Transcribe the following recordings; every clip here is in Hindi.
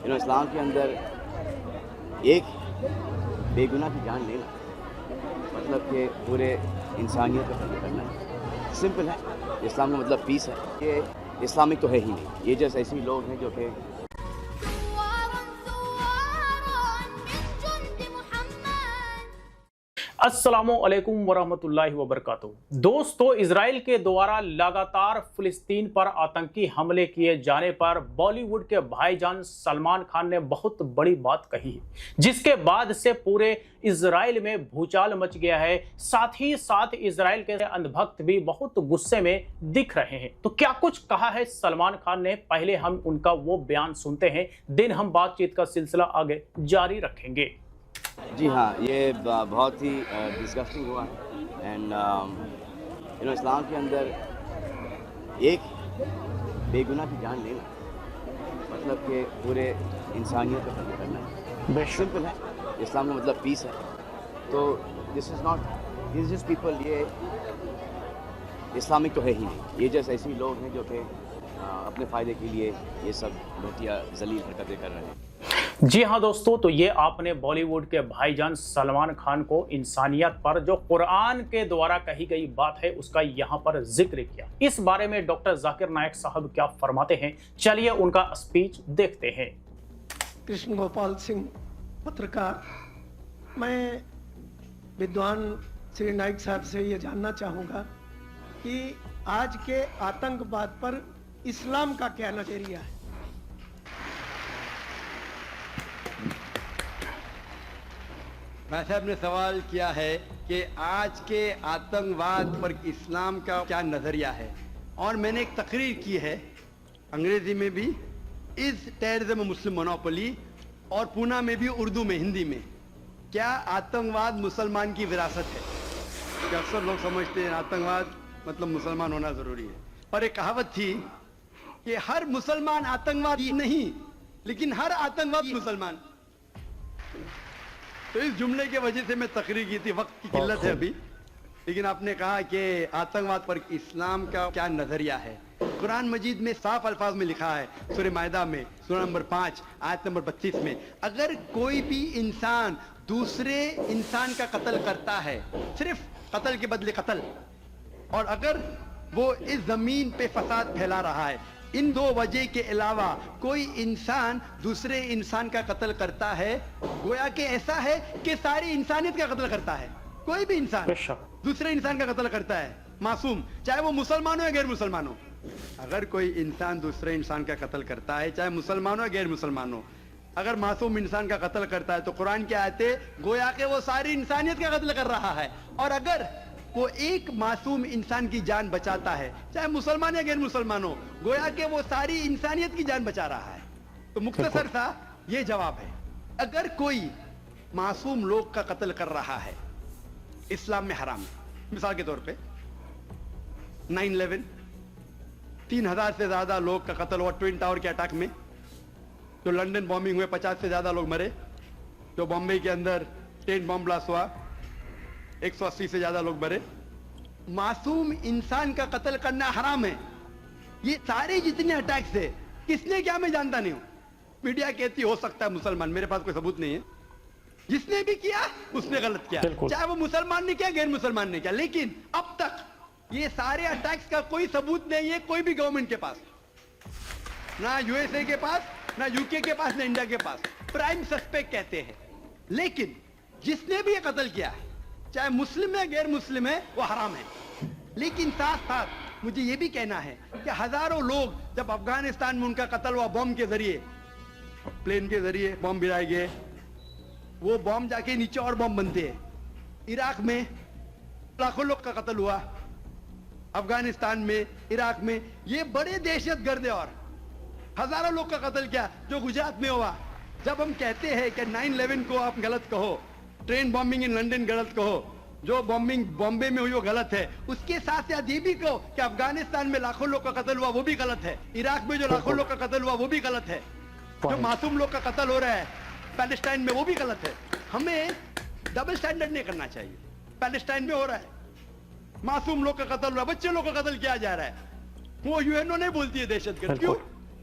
इस्लाम के अंदर एक बेगुनाह की जान लेना मतलब कि पूरे इंसानियत का कत्ल करना है। सिंपल है। इस्लाम का मतलब पीस है। ये इस्लामिक तो है ही नहीं। ये जैसे ऐसे ही लोग हैं जो कि अस्सलामुअलैकुम वरहमतुल्लाहि वबरकातुहू। दोस्तों, इजराइल के द्वारा लगातार फिलिस्तीन पर आतंकी हमले किए जाने पर बॉलीवुड के भाईजान सलमान खान ने बहुत बड़ी बात कही है, जिसके बाद से पूरे इजराइल में भूचाल मच गया है। साथ ही साथ इजराइल के अंधभक्त भी बहुत गुस्से में दिख रहे हैं। तो क्या कुछ कहा है सलमान खान ने, पहले हम उनका वो बयान सुनते हैं, दिन हम बातचीत का सिलसिला आगे जारी रखेंगे। जी हाँ, ये बहुत ही डिस्गस्टिंग हुआ है। एंड इस्लाम के अंदर एक बेगुनाह की जान लेना मतलब कि पूरे इंसानियत का कत्ल करना है। सिंपल है। इस्लाम का मतलब पीस है। तो दिस इज़ जस्ट पीपल। ये इस्लामिक तो है ही नहीं। ये जैसे ऐसे ही लोग हैं जो कि अपने फ़ायदे के लिए ये सब घटिया ज़लील हरकतें कर रहे हैं। जी हाँ दोस्तों, तो ये आपने बॉलीवुड के भाईजान सलमान खान को इंसानियत पर जो कुरान के द्वारा कही गई बात है उसका यहाँ पर जिक्र किया। इस बारे में डॉक्टर जाकिर नायक साहब क्या फरमाते हैं, चलिए उनका स्पीच देखते हैं। कृष्ण गोपाल सिंह, पत्रकार। मैं विद्वान श्री नाइक साहब से ये जानना चाहूँगा कि आज के आतंकवाद पर इस्लाम का क्या नजरिया है। भाई साहब ने सवाल किया है कि आज के आतंकवाद पर इस्लाम का क्या नज़रिया है, और मैंने एक तकरीर की है अंग्रेजी में भी, इज टेररिज्म मुस्लिम मोनोपोली, और पूना में भी उर्दू में, हिंदी में। क्या आतंकवाद मुसलमान की विरासत है? कि अक्सर लोग समझते हैं आतंकवाद मतलब मुसलमान होना ज़रूरी है, पर एक कहावत थी कि हर मुसलमान आतंकवादी नहीं, लेकिन हर आतंकवादी मुसलमान। तो इस जुमले के वजह से मैं तकरीर की थी। वक्त की किल्लत है अभी, लेकिन आपने कहा कि आतंकवाद पर इस्लाम का क्या नजरिया है। कुरान मजीद में साफ अल्फाज में लिखा है, सूरह मायदा में सूरह नंबर 5 आयत नंबर 32 में, अगर कोई भी इंसान दूसरे इंसान का कत्ल करता है, सिर्फ कत्ल के बदले कत्ल, और अगर वो इस जमीन पे फसाद फैला रहा है, इन दो वजह के अलावा कोई इंसान दूसरे इंसान का कत्ल करता है, गोया कि ऐसा है कि सारी इंसानियत का कत्ल करता है। कोई भी इंसान दूसरे इंसान का कत्ल करता है, मासूम, चाहे वो मुसलमान हो या गैर मुसलमान हो। अगर कोई इंसान दूसरे इंसान का कत्ल करता है, चाहे मुसलमान हो या गैर मुसलमान हो, अगर मासूम इंसान का कत्ल करता है, तो कुरान की आयतें गोया कि वो सारी इंसानियत का कत्ल कर रहा है। और अगर वो एक मासूम इंसान की जान बचाता है, चाहे मुसलमान या गैर मुसलमान हो, गोया कि वो सारी इंसानियत की जान बचा रहा है। तो मुख्तसर सा ये जवाब है। अगर कोई मासूम लोग का कत्ल कर रहा है, इस्लाम में हराम है। मिसाल के तौर पे 9/11 3000 से ज्यादा लोग का कत्ल हुआ ट्विन टावर के अटैक में। जो लंदन बॉम्बिंग हुए 50 से ज्यादा लोग मरे। जो बॉम्बे के अंदर 10 बॉम्ब ब्लास्ट हुआ 180 से ज्यादा लोग मरे। मासूम इंसान का कत्ल करना हराम है। ये सारे जितने अटैक्स है, किसने क्या मैं जानता नहीं हूं। मीडिया कहती हो सकता है मुसलमान, मेरे पास कोई सबूत नहीं है। जिसने भी किया उसने गलत किया, चाहे वो मुसलमान ने किया गैर मुसलमान ने किया। लेकिन अब तक ये सारे अटैक्स का कोई सबूत नहीं है कोई भी गवर्नमेंट के पास, ना यूएसए के पास, ना यूके के पास, ना इंडिया के पास। प्राइम सस्पेक्ट कहते हैं। लेकिन जिसने भी ये कत्ल किया है, चाहे मुस्लिम है गैर मुस्लिम है, वो हराम है। लेकिन साथ साथ मुझे ये भी कहना है कि हजारों लोग जब अफगानिस्तान में उनका कत्ल हुआ बॉम्ब के जरिए, प्लेन के जरिए बॉम्ब गिराए गए, वो बॉम्ब जाके नीचे और बॉम्ब बनते हैं। इराक में लाखों लोग का कत्ल हुआ, अफगानिस्तान में, इराक में, ये बड़े दहशतगर्द है। और हजारों लोग का कत्ल किया जो गुजरात में हुआ। जब हम कहते हैं कि 9/11 को आप गलत कहो, ट्रेन बॉम्बिंग इन लंदन गलत कहो, जो बॉम्बिंग बॉम्बे में हुई वो गलत है, उसके साथ साथ ये भी कहो कि अफगानिस्तान में लाखों लोग का कत्ल हुआ वो भी गलत है, इराक में जो लाखों लोग का कत्ल हुआ वो भी गलत है, जो मासूम लोग का कत्ल हो रहा है पैलेस्टाइन में वो भी गलत है। हमें डबल स्टैंडर्ड नहीं करना चाहिए। पैलेस्टाइन में हो रहा है, मासूम लोग का कत्ल हो रहा है, बच्चे लोग का कत्ल किया जा रहा है, वो यूएनओ नहीं बोलती है दहशतगर्द। क्यों?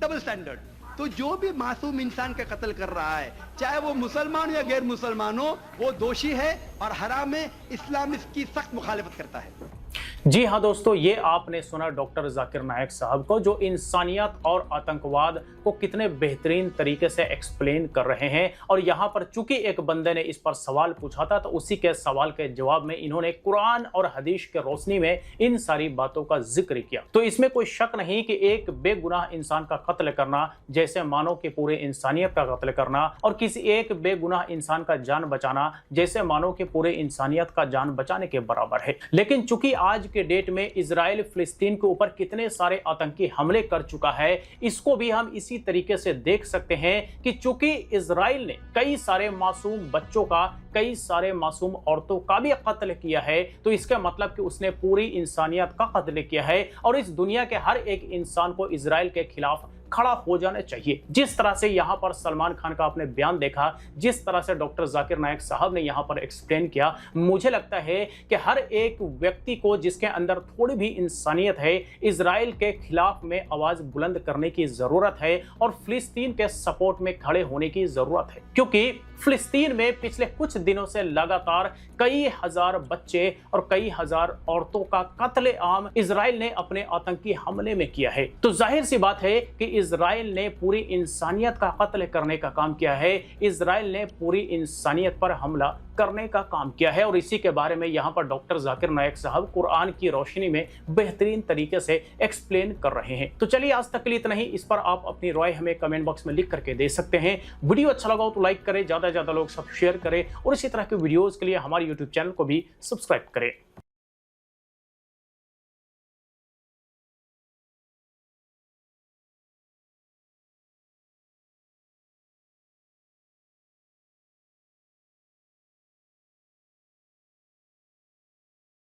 Double standard. तो जो भी मासूम इंसान का कत्ल कर रहा है, चाहे वो मुसलमान या गैर मुसलमान हो, वो दोषी है और हराम है। इस्लाम इसकी सख्त मुखालिफत करता है। जी हाँ दोस्तों, ये आपने सुना डॉक्टर जाकिर नायक साहब को, जो इंसानियत और आतंकवाद को कितने बेहतरीन तरीके से एक्सप्लेन कर रहे हैं। और यहाँ पर चूंकि एक बंदे ने इस पर सवाल पूछा था, तो उसी के सवाल के जवाब में इन्होंने कुरान और हदीस के रोशनी में इन सारी बातों का जिक्र किया। तो इसमें कोई शक नहीं कि एक बेगुनाह इंसान का कत्ल करना जैसे मानो कि पूरे इंसानियत का कत्ल करना, और किसी एक बेगुनाह इंसान का जान बचाना जैसे मानो कि पूरे इंसानियत का जान बचाने के बराबर है। लेकिन चूंकि आज के डेट में इजराइल फिलिस्तीन के ऊपर कितने सारे आतंकी हमले कर चुका है, इसको भी हम इसी तरीके से देख सकते हैं कि चूंकि इजराइल ने कई सारे मासूम बच्चों का, कई सारे मासूम औरतों का भी कत्ल किया है, तो इसका मतलब कि उसने पूरी इंसानियत का कत्ल किया है। और इस दुनिया के हर एक इंसान को इजराइल के खिलाफ खड़ा हो जाना चाहिए। जिस तरह से यहां पर सलमान खान का आपने बयान देखा, जिस तरह से डॉक्टर जाकिर नायक साहब ने यहां पर एक्सप्लेन किया, मुझे लगता है कि हर एक व्यक्ति को जिसके अंदर थोड़ी भी इंसानियत है, इजराइल के खिलाफ में आवाज बुलंद करने की जरूरत है और फिलिस्तीन के सपोर्ट में खड़े होने की जरूरत है। क्योंकि फिलिस्तीन में पिछले कुछ दिनों से लगातार कई हजार बच्चे और कई हजार औरतों का कत्ले आम इजराइल ने अपने आतंकी हमले में किया है। तो जाहिर सी बात है कि इजराइल ने पूरी इंसानियत का कत्ल करने का काम किया है, इजराइल ने पूरी इंसानियत पर हमला करने का काम किया है। और इसी के बारे में यहाँ पर डॉक्टर जाकिर नायक साहब कुरान की रोशनी में बेहतरीन तरीके से एक्सप्लेन कर रहे हैं। तो चलिए, आज तक के लिए इतना ही। इस पर आप अपनी राय हमें कमेंट बॉक्स में लिख करके दे सकते हैं। वीडियो अच्छा लगा हो तो लाइक करें, ज्यादा से ज्यादा लोग सब शेयर करें, और इसी तरह के वीडियोस के लिए हमारे यूट्यूब चैनल को भी सब्सक्राइब करें।